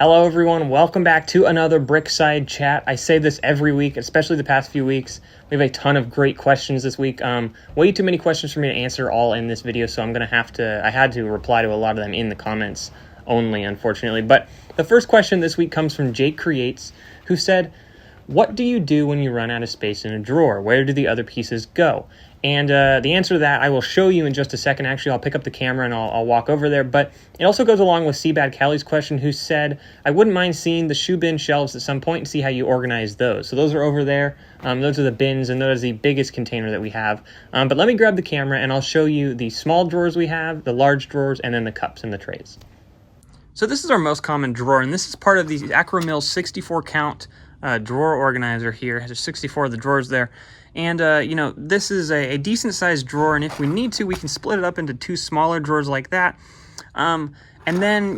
Hello everyone, welcome back to another BrickSide Chat. I say this every week, especially the past few weeks. We have a ton of great questions this week. Way too many questions for me to answer all in this video, so I had to reply to a lot of them in the comments only, unfortunately. But the first question this week comes from Jake Creates, who said, what do you do when you run out of space in a drawer? Where do the other pieces go? And the answer to that I will show you in just a second. Actually, I'll pick up the camera and I'll walk over there. But it also goes along with Seabad Callie's question, who said, I wouldn't mind seeing the shoe bin shelves at some point and see how you organize those. So those are over there. Those are the bins, and those are the biggest container that we have. But let me grab the camera and I'll show you the small drawers we have, the large drawers, and then the cups and the trays. So this is our most common drawer, and this is part of the Acromil 64 count drawer organizer here. There's 64 of the drawers there. And, this is a decent sized drawer, and if we need to, we can split it up into two smaller drawers like that. And then,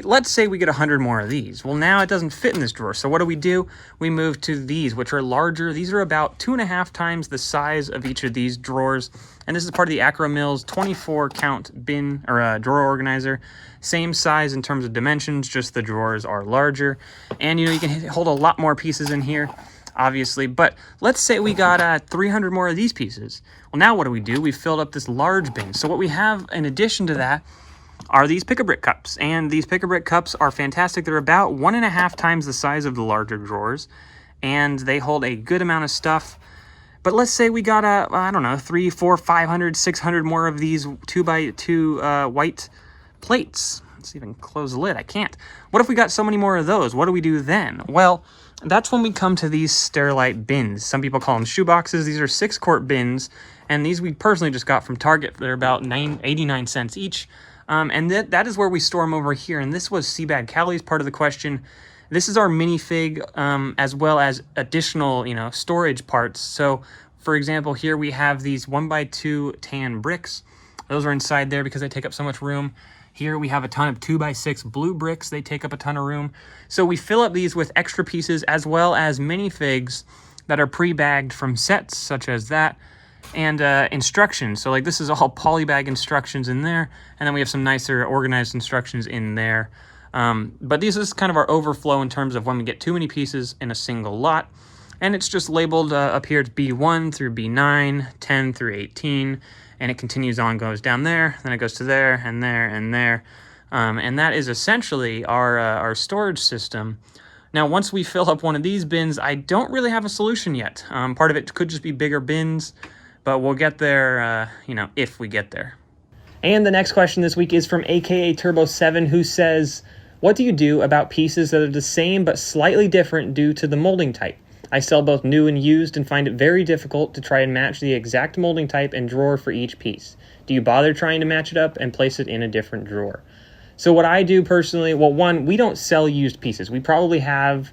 let's say we get 100 more of these. Well, now it doesn't fit in this drawer. So what do? We move to these, which are larger. These are about 2.5 times the size of each of these drawers. And this is part of the Acromil's 24 count bin or drawer organizer. Same size in terms of dimensions, just the drawers are larger. And, you can hold a lot more pieces in here, obviously. But let's say we got 300 more of these pieces. Well, now what do? We filled up this large bin. So what we have in addition to that are these Pick-a-Brick cups. And these Pick-a-Brick cups are fantastic. They're about 1.5 times the size of the larger drawers, and they hold a good amount of stuff. But let's say we got, 300, 400, 500, 600 more of these 2x2 white plates. Let's even close the lid. I can't. What if we got so many more of those? What do we do then? Well, that's when we come to these Sterilite bins. Some people call them shoe boxes. These are 6-quart bins, and these we personally just got from Target. They're about 89 cents each. And that is where we store them over here. And this was Seabad Callie's part of the question. This is our minifig, as well as additional, storage parts. So, for example, here we have these 1x2 tan bricks. Those are inside there because they take up so much room. Here we have a ton of 2x6 blue bricks. They take up a ton of room. So we fill up these with extra pieces as well as minifigs that are pre-bagged from sets such as that. And instructions. So like this is all polybag instructions in there. And then we have some nicer organized instructions in there. But this is kind of our overflow in terms of when we get too many pieces in a single lot. And it's just labeled up here, it's B1 through B9, 10 through 18. And it continues on, goes down there, then it goes to there, and there, and there. And that is essentially our storage system. Now, once we fill up one of these bins, I don't really have a solution yet. Part of it could just be bigger bins, but we'll get there, if we get there. And the next question this week is from AKA Turbo 7, who says, what do you do about pieces that are the same but slightly different due to the molding type? I sell both new and used and find it very difficult to try and match the exact molding type and drawer for each piece. Do you bother trying to match it up and place it in a different drawer? So what I do personally, well, one, we don't sell used pieces. We probably have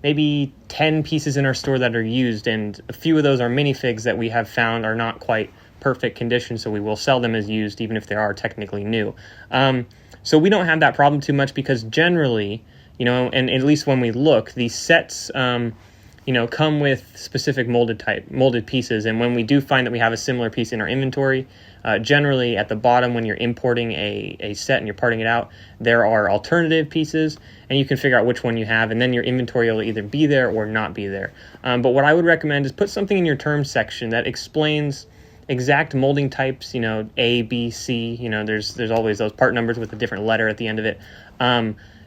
maybe 10 pieces in our store that are used, and a few of those are minifigs that we have found are not quite perfect condition, so we will sell them as used even if they are technically new. So we don't have that problem too much because generally, and at least when we look, these sets come with specific molded pieces. And when we do find that we have a similar piece in our inventory, generally at the bottom when you're importing a set and you're parting it out, there are alternative pieces and you can figure out which one you have, and then your inventory will either be there or not be there. But what I would recommend is put something in your terms section that explains exact molding types, A, B, C, there's always those part numbers with a different letter at the end of it.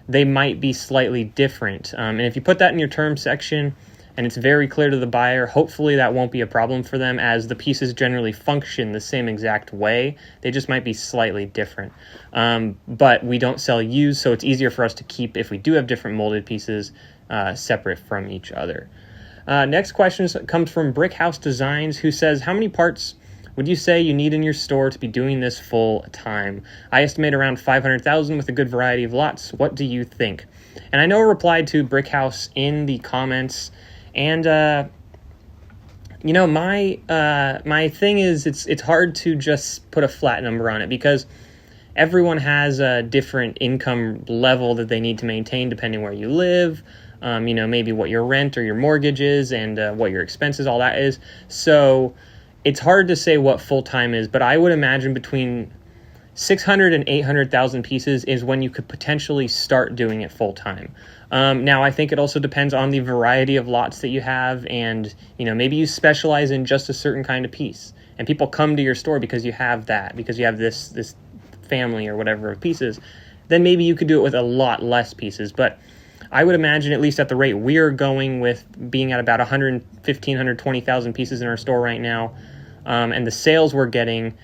They might be slightly different. And if you put that in your terms section, and it's very clear to the buyer, hopefully that won't be a problem for them, as the pieces generally function the same exact way. They just might be slightly different. But we don't sell used, so it's easier for us to keep, if we do have different molded pieces, separate from each other. Next question comes from Brickhouse Designs, who says, how many parts would you say you need in your store to be doing this full time? I estimate around 500,000 with a good variety of lots. What do you think? And I know I replied to Brickhouse in the comments. And, my thing is it's hard to just put a flat number on it because everyone has a different income level that they need to maintain depending where you live, maybe what your rent or your mortgage is and what your expenses, all that is. So it's hard to say what full-time is, but I would imagine between 600 and 800,000 pieces is when you could potentially start doing it full time. Now, I think it also depends on the variety of lots that you have, and maybe you specialize in just a certain kind of piece, and people come to your store because you have that, because you have this family or whatever of pieces. Then maybe you could do it with a lot less pieces. But I would imagine, at least at the rate we're going with, being at about 115,000, 120,000 pieces in our store right now, and the sales we're getting,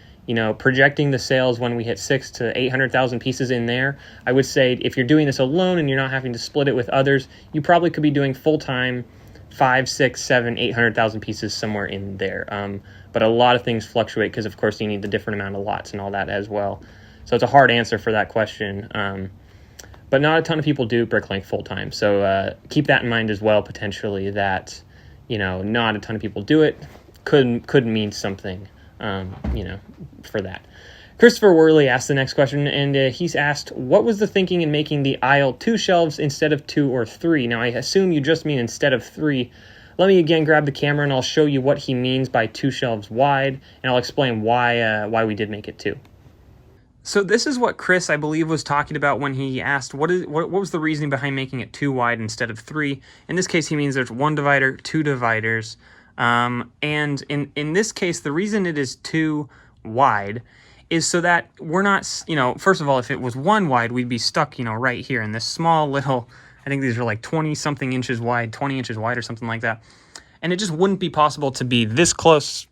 projecting the sales when we hit 600,000 to 800,000 pieces in there, I would say if you're doing this alone and you're not having to split it with others, you probably could be doing full-time 5, 6, 7, 800,000 pieces somewhere in there. But a lot of things fluctuate because, of course, you need the different amount of lots and all that as well. So it's a hard answer for that question. But not a ton of people do BrickLink full-time. So keep that in mind as well, potentially, that, not a ton of people do it. Could mean something, for that. Christopher Worley asked the next question, and he's asked, what was the thinking in making the aisle 2 shelves instead of 2 or 3? Now, I assume you just mean instead of 3. Let me again grab the camera, and I'll show you what he means by 2 shelves wide, and I'll explain why we did make it 2. So this is what Chris, I believe, was talking about when he asked what was the reasoning behind making it 2 wide instead of 3. In this case, he means there's 1 divider, 2 dividers. And in this case, the reason it is 2 wide is so that we're not, first of all, if it was 1 wide, we'd be stuck, right here in this small little, I think these are like 20-something inches wide, 20 inches wide or something like that. And it just wouldn't be possible to be this close,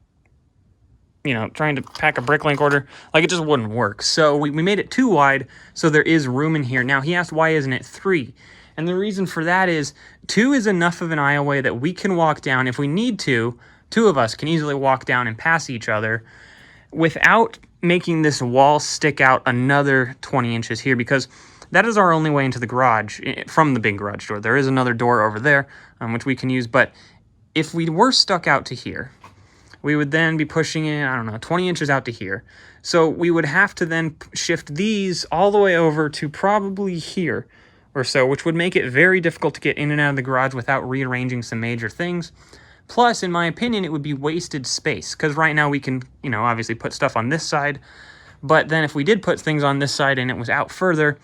trying to pack a BrickLink order. Like, it just wouldn't work. So we made it 2 wide, so there is room in here. Now, he asked, why isn't it 3? And the reason for that is 2 is enough of an aisleway that we can walk down. If we need to, 2 of us can easily walk down and pass each other without making this wall stick out another 20 inches here, because that is our only way into the garage from the big garage door. There is another door over there, which we can use. But if we were stuck out to here, we would then be pushing it, 20 inches out to here. So we would have to then shift these all the way over to probably here or so, which would make it very difficult to get in and out of the garage without rearranging some major things. Plus, in my opinion, it would be wasted space, because right now we can, obviously put stuff on this side. But then if we did put things on this side and it was out further,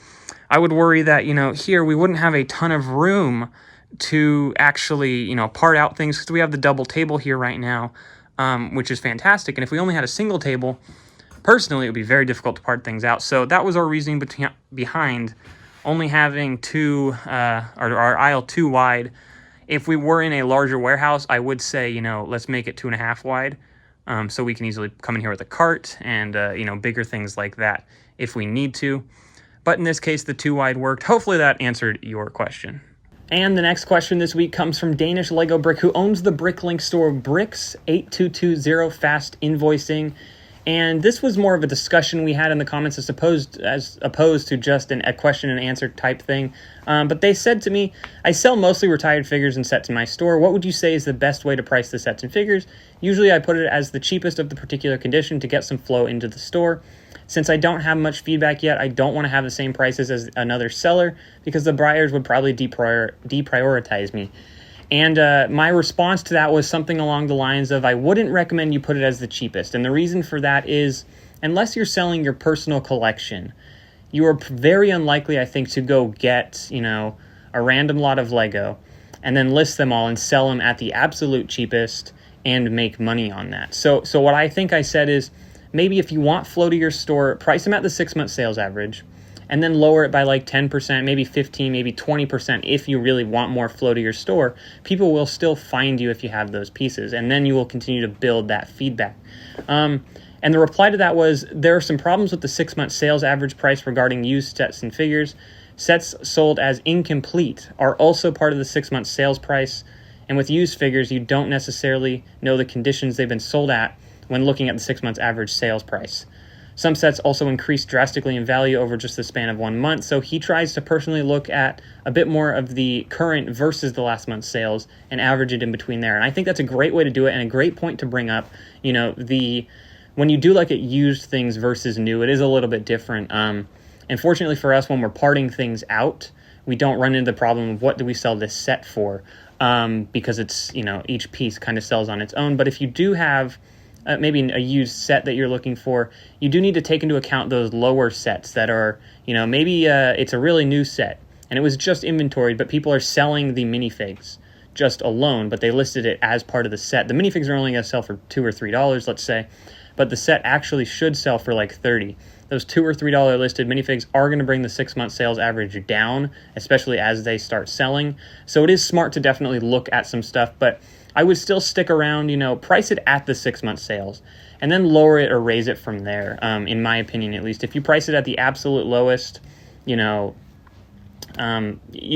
I would worry that, here we wouldn't have a ton of room to actually, part out things, because we have the double table here right now. Which is fantastic. And if we only had a single table, personally, it would be very difficult to part things out. So that was our reasoning behind only having 2, our aisle 2 wide. If we were in a larger warehouse, I would say, let's make it 2.5 wide. So we can easily come in here with a cart and, bigger things like that if we need to. But in this case, the 2 wide worked. Hopefully that answered your question. And the next question this week comes from Danish Lego Brick, who owns the BrickLink store Bricks 8220 Fast Invoicing. And this was more of a discussion we had in the comments as opposed to just a question and answer type thing. But they said to me, I sell mostly retired figures and sets in my store. What would you say is the best way to price the sets and figures? Usually I put it as the cheapest of the particular condition to get some flow into the store. Since I don't have much feedback yet, I don't want to have the same prices as another seller because the buyers would probably deprioritize me. And my response to that was something along the lines of, I wouldn't recommend you put it as the cheapest. And the reason for that is, unless you're selling your personal collection, you are very unlikely, I think, to go get, a random lot of Lego and then list them all and sell them at the absolute cheapest and make money on that. So what I think I said is, maybe if you want flow to your store, price them at the 6-month sales average, and then lower it by like 10%, maybe 15%, maybe 20% if you really want more flow to your store. People will still find you if you have those pieces, and then you will continue to build that feedback. And the reply to that was, there are some problems with the 6-month sales average price regarding used sets and figures. Sets sold as incomplete are also part of the 6-month sales price, and with used figures, you don't necessarily know the conditions they've been sold at when looking at the 6 months average sales price. Some sets also increase drastically in value over just the span of 1 month, so he tries to personally look at a bit more of the current versus the last month's sales and average it in between there. And I think that's a great way to do it and a great point to bring up. When you do look at used things versus new, it is a little bit different. And fortunately for us, when we're parting things out, we don't run into the problem of what do we sell this set for, because it's, each piece kind of sells on its own. But if you do have maybe a used set that you're looking for, you do need to take into account those lower sets that are, maybe it's a really new set and it was just inventoried, but people are selling the minifigs just alone, but they listed it as part of the set. The minifigs are only going to sell for $2 or $3, let's say, but the set actually should sell for like $30. Those $2 or $3 listed minifigs are going to bring the 6-month sales average down, especially as they start selling. So it is smart to definitely look at some stuff, but I would still stick around, price it at the 6-month sales and then lower it or raise it from there, in my opinion, at least. If you price it at the absolute lowest, you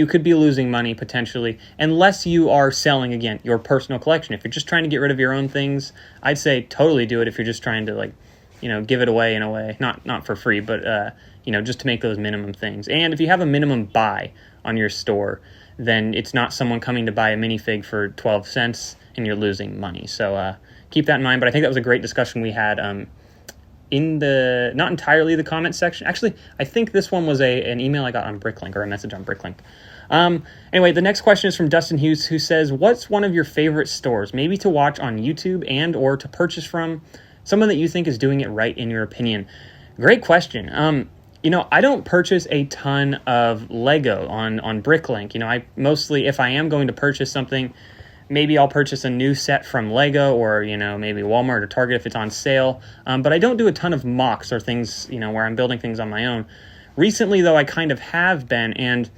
could be losing money potentially, unless you are selling, again, your personal collection. If you're just trying to get rid of your own things, I'd say totally do it if you're just trying to give it away in a way, not for free, but just to make those minimum things. And if you have a minimum buy on your store, then it's not someone coming to buy a minifig for 12 cents and you're losing money. So keep that in mind. But I think that was a great discussion we had in the, not entirely the comment section. Actually, I think this one was an email I got on BrickLink, or a message on BrickLink. Anyway, the next question is from Dustin Hughes, who says, what's one of your favorite stores, maybe to watch on YouTube and or to purchase from, someone that you think is doing it right in your opinion? Great question. I don't purchase a ton of Lego on BrickLink. I mostly, if I am going to purchase something, maybe I'll purchase a new set from Lego or, maybe Walmart or Target if it's on sale. But I don't do a ton of mocks or things, where I'm building things on my own. Recently, though, I kind of have been. And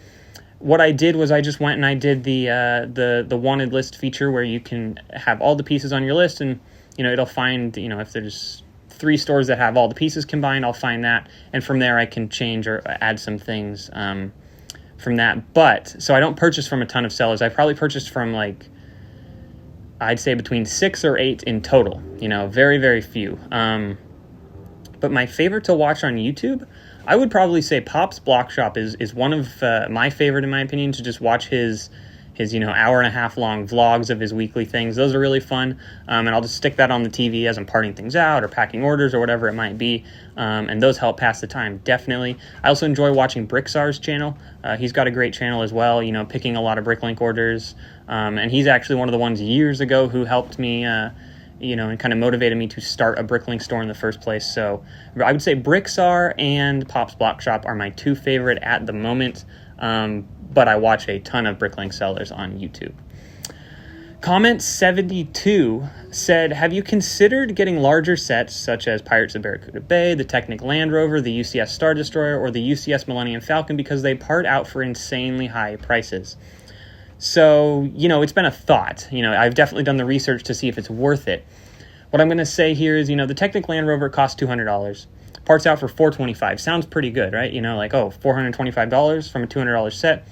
what I did was I just went and I did the wanted list feature where you can have all the pieces on your list and, it'll find, if there's 3 stores that have all the pieces combined, I'll find that. And from there, I can change or add some things from that. But, so I don't purchase from a ton of sellers. I probably purchased from I'd say between 6 or 8 in total, very, very few. But my favorite to watch on YouTube, I would probably say Pop's Block Shop is one of my favorite, in my opinion, to just watch his hour and a half long vlogs of his weekly things. Those are really fun. And I'll just stick that on the TV as I'm parting things out or packing orders or whatever it might be. And those help pass the time, definitely. I also enjoy watching BrickSide's channel. He's got a great channel as well, picking a lot of BrickLink orders. And he's actually one of the ones years ago who helped me, and kind of motivated me to start a BrickLink store in the first place. So I would say BrickSar and Pop's Block Shop are my 2 favorite at the moment. But I watch a ton of BrickLink sellers on YouTube. Comment 72 said, have you considered getting larger sets such as Pirates of Barracuda Bay, the Technic Land Rover, the UCS Star Destroyer, or the UCS Millennium Falcon because they part out for insanely high prices? So, it's been a thought. I've definitely done the research to see if it's worth it. What I'm going to say here is, the Technic Land Rover costs $200. Parts out for $425. Sounds pretty good, right? $425 from a $200 set.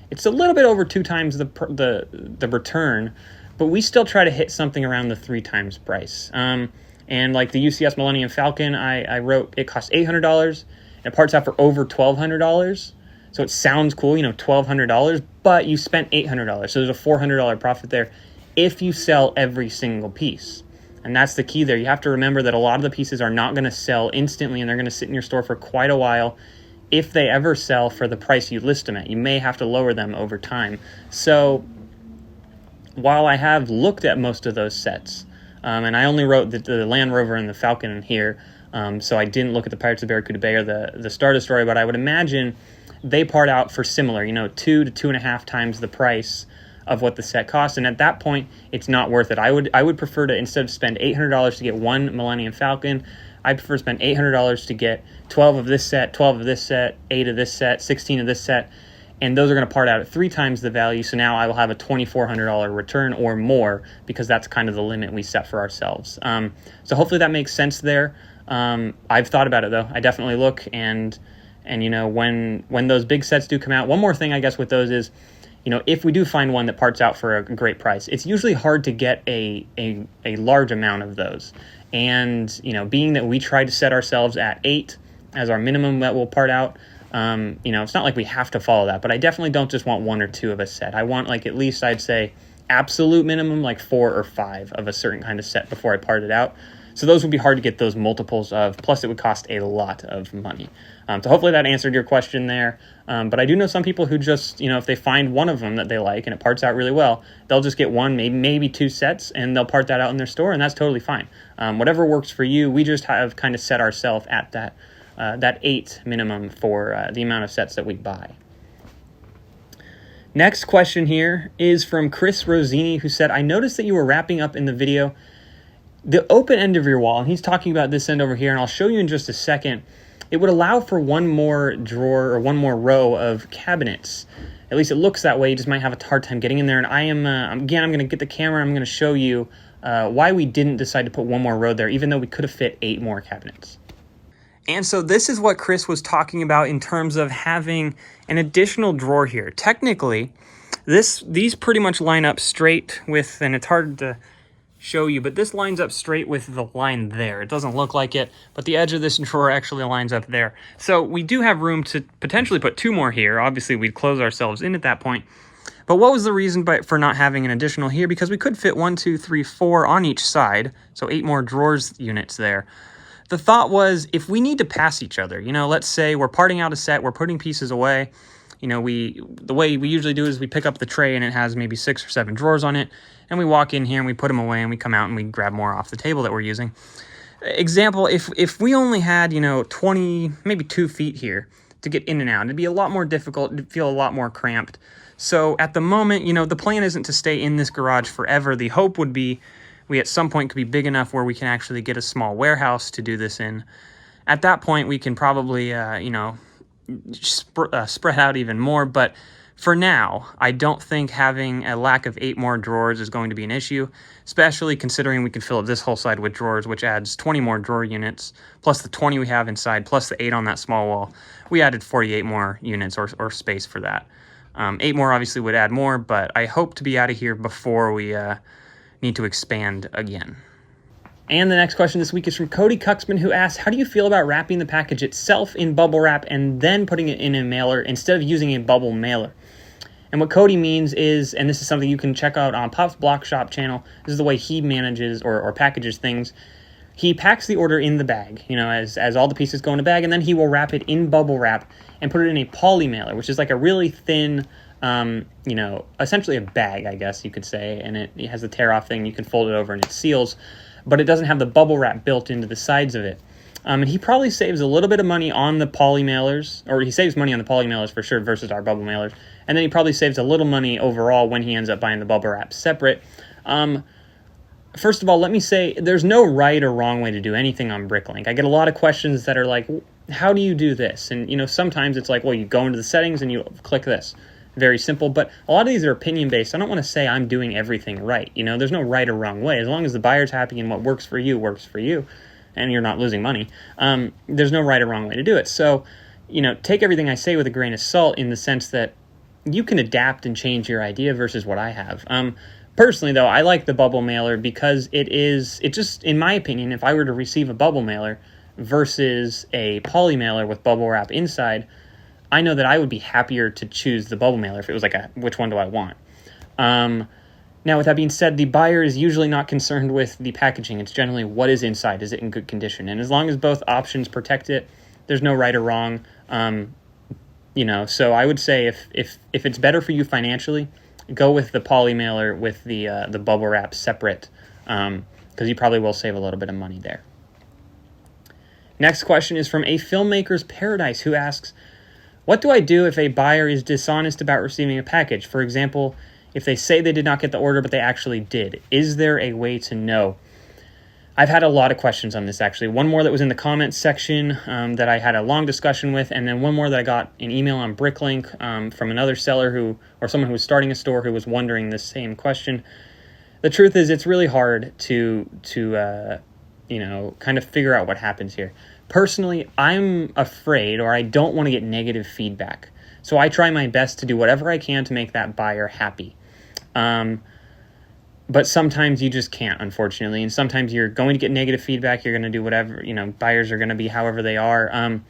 It's a little bit over 2 times the return, but we still try to hit something around the 3 times price. And like the UCS Millennium Falcon, I wrote it costs $800 and it parts out for over $1,200. So it sounds cool, $1,200, but you spent $800. So there's a $400 profit there if you sell every single piece. And that's the key there. You have to remember that a lot of the pieces are not going to sell instantly and they're going to sit in your store for quite a while. If they ever sell for the price you list them at, you may have to lower them over time. So while I have looked at most of those sets, and I only wrote the Land Rover and the Falcon in here, so I didn't look at the Pirates of Barracuda Bay or the Star Destroyer, but I would imagine they part out for similar, 2 to 2.5 times the price of what the set costs, and at that point, it's not worth it. I would prefer to, instead of spend $800 to get one Millennium Falcon, I prefer to spend $800 to get 12 of this set, 12 of this set, 8 of this set, 16 of this set, and those are going to part out at 3 times the value, so now I will have a $2,400 return or more because that's kind of the limit we set for ourselves. So hopefully that makes sense there. I've thought about it, though. I definitely look, and when those big sets do come out, one more thing, I guess, with those is, if we do find one that parts out for a great price, it's usually hard to get a large amount of those. And, being that we try to set ourselves at 8 as our minimum that will part out, it's not like we have to follow that, but I definitely don't just want 1 or 2 of a set. I want at least, I'd say, absolute minimum, 4 or 5 of a certain kind of set before I part it out. So those would be hard to get those multiples of, plus it would cost a lot of money. So hopefully that answered your question there. But I do know some people who just, if they find one of them that they like and it parts out really well, they'll just get one, maybe two sets, and they'll part that out in their store, and that's totally fine. Whatever works for you, we just have kind of set ourselves at that 8 minimum for the amount of sets that we buy. Next question here is from Chris Rosini, who said, I noticed that you were wrapping up in the video the open end of your wall, and he's talking about this end over here, and I'll show you in just a second. It would allow for one more drawer or one more row of cabinets. At least it looks that way. You just might have a hard time getting in there. And I'm going to get the camera. I'm going to show you why we didn't decide to put one more row there, even though we could have fit 8 more cabinets. And so this is what Chris was talking about in terms of having an additional drawer here. Technically, these pretty much line up straight with, and it's hard to show you, but this lines up straight with the line there. It doesn't look like it, but the edge of this drawer actually lines up there. So we do have room to potentially put 2 more here. Obviously, we'd close ourselves in at that point. But what was the reason for not having an additional here? Because we could fit 1, 2, 3, 4 on each side, so 8 more drawers units there. The thought was, if we need to pass each other, let's say we're parting out a set, we're putting pieces away, the way we usually do is we pick up the tray and it has maybe 6 or 7 drawers on it, and we walk in here and we put them away and we come out and we grab more off the table that we're using. Example, if we only had, 20, maybe 2 feet here to get in and out, it'd be a lot more difficult, it'd feel a lot more cramped. So at the moment, the plan isn't to stay in this garage forever. The hope would be we at some point could be big enough where we can actually get a small warehouse to do this in. At that point, we can probably, spread out even more. But for now, I don't think having a lack of 8 more drawers is going to be an issue, especially considering we can fill up this whole side with drawers, which adds 20 more drawer units, plus the 20 we have inside, plus the 8 on that small wall. We added 48 more units or space for that. 8 more obviously would add more, but I hope to be out of here before we need to expand again. And the next question this week is from Cody Cuxman, who asks, how do you feel about wrapping the package itself in bubble wrap and then putting it in a mailer instead of using a bubble mailer? And what Cody means is, and this is something you can check out on Pop's Block Shop channel, this is the way he manages or packages things. He packs the order in the bag, as all the pieces go in a bag, and then he will wrap it in bubble wrap and put it in a poly mailer, which is like a really thin, essentially a bag, I guess you could say, and it has the tear-off thing. You can fold it over and it seals, but it doesn't have the bubble wrap built into the sides of it. And he probably saves a little bit of money on the poly mailers, or he saves money on the poly mailers for sure versus our bubble mailers, and then he probably saves a little money overall when he ends up buying the bubble wrap separate. First of all, let me say there's no right or wrong way to do anything on BrickLink. I get a lot of questions that are like, how do you do this? And, sometimes it's like, well, you go into the settings and you click this. Very simple, but a lot of these are opinion-based. I don't want to say I'm doing everything right. There's no right or wrong way. As long as the buyer's happy and what works for you, and you're not losing money, there's no right or wrong way to do it. So, take everything I say with a grain of salt in the sense that you can adapt and change your idea versus what I have. Personally, though, I like the bubble mailer because it just, in my opinion, if I were to receive a bubble mailer versus a poly mailer with bubble wrap inside, I know that I would be happier to choose the bubble mailer if it was like which one do I want? Now, with that being said, the buyer is usually not concerned with the packaging. It's generally what is inside. Is it in good condition? And as long as both options protect it, there's no right or wrong. So I would say if it's better for you financially, go with the poly mailer with the bubble wrap separate, because you probably will save a little bit of money there. Next question is from A Filmmaker's Paradise, who asks, what do I do if a buyer is dishonest about receiving a package? For example, if they say they did not get the order, but they actually did. Is there a way to know? I've had a lot of questions on this, actually. One more that was in the comments section that I had a long discussion with, and then one more that I got an email on BrickLink from another seller or someone who was starting a store who was wondering the same question. The truth is, it's really hard to kind of figure out what happens here. Personally, I'm afraid, or I don't want to get negative feedback. So I try my best to do whatever I can to make that buyer happy. But sometimes you just can't, unfortunately. And sometimes you're going to get negative feedback. You're going to do whatever, buyers are going to be however they are.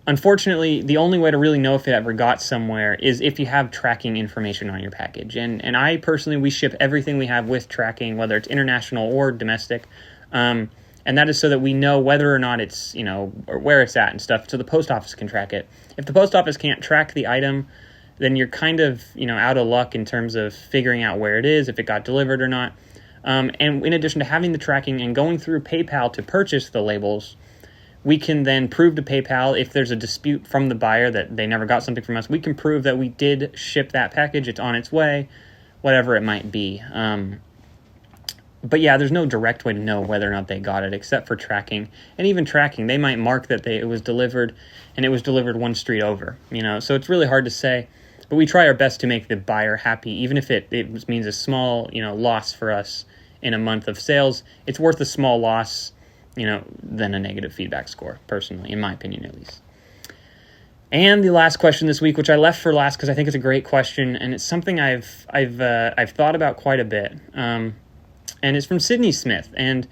Unfortunately, the only way to really know if it ever got somewhere is if you have tracking information on your package. And I personally, we ship everything we have with tracking, whether it's international or domestic. And that is so that we know whether or not it's, or where it's at and stuff, so the post office can track it. If the post office can't track the item, then you're kind of, out of luck in terms of figuring out where it is, if it got delivered or not. And in addition to having the tracking and going through PayPal to purchase the labels, we can then prove to PayPal if there's a dispute from the buyer that they never got something from us. We can prove that we did ship that package, it's on its way, whatever it might be. But yeah, there's no direct way to know whether or not they got it except for tracking. And even tracking, they might mark that it was delivered and it was delivered one street over, So it's really hard to say. But we try our best to make the buyer happy, even if it means a small, loss for us in a month of sales. It's worth a small loss, than a negative feedback score, personally, in my opinion at least. And the last question this week, which I left for last because I think it's a great question, and it's something I've thought about quite a bit. And it's from Sydney Smith. And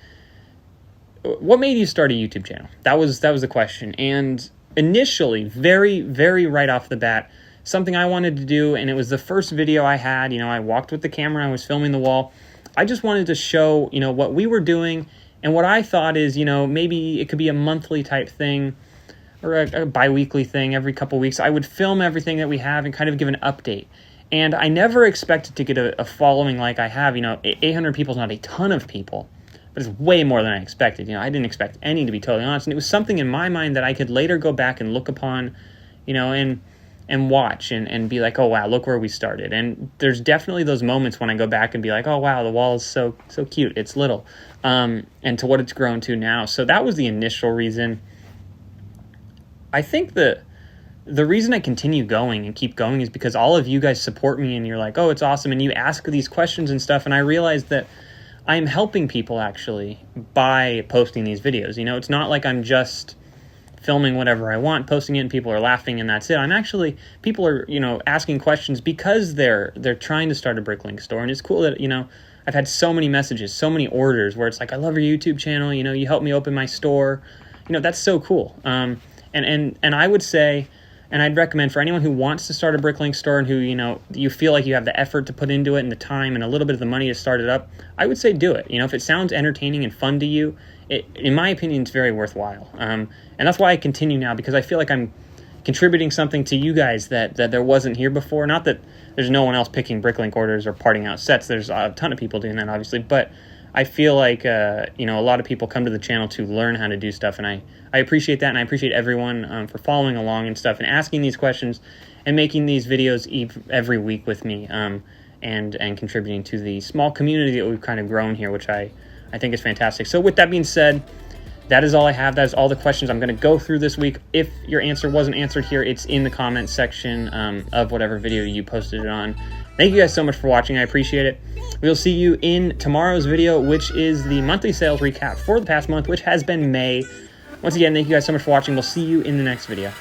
what made you start a YouTube channel? That was the question. And initially, very, very right off the bat, something I wanted to do, and it was the first video I had. I walked with the camera, I was filming the wall. I just wanted to show, what we were doing, and what I thought is, maybe it could be a monthly type thing, or a bi-weekly thing every couple weeks. I would film everything that we have and kind of give an update. And I never expected to get a following like I have. 800 people is not a ton of people, but it's way more than I expected. I didn't expect any, to be totally honest. And it was something in my mind that I could later go back and look upon, and watch and be like, oh, wow, look where we started. And there's definitely those moments when I go back and be like, oh, wow, the wall is so cute. It's little. And to what it's grown to now. So that was the initial reason. I think the reason I continue going and keep going is because all of you guys support me and you're like, oh, it's awesome. And you ask these questions and stuff. And I realized that I'm helping people actually by posting these videos. It's not like I'm just filming whatever I want, posting it, and people are laughing and that's it. I'm actually, people are, asking questions because they're trying to start a BrickLink store. And it's cool that, I've had so many messages, so many orders where it's like, I love your YouTube channel. You helped me open my store. That's so cool. And I would say, and I'd recommend for anyone who wants to start a BrickLink store and who, you feel like you have the effort to put into it and the time and a little bit of the money to start it up, I would say do it. If it sounds entertaining and fun to you, in my opinion, it's very worthwhile. And that's why I continue now, because I feel like I'm contributing something to you guys that there wasn't here before. Not that there's no one else picking BrickLink orders or parting out sets. There's a ton of people doing that, obviously. But I feel like, a lot of people come to the channel to learn how to do stuff, and I appreciate that, and I appreciate everyone for following along and stuff, and asking these questions, and making these videos every week with me, and contributing to the small community that we've kind of grown here, which I think is fantastic. So with that being said, that is all I have. That is all the questions I'm going to go through this week. If your answer wasn't answered here, it's in the comments section of whatever video you posted it on. Thank you guys so much for watching. I appreciate it. We'll see you in tomorrow's video, which is the monthly sales recap for the past month, which has been May. Once again, thank you guys so much for watching. We'll see you in the next video.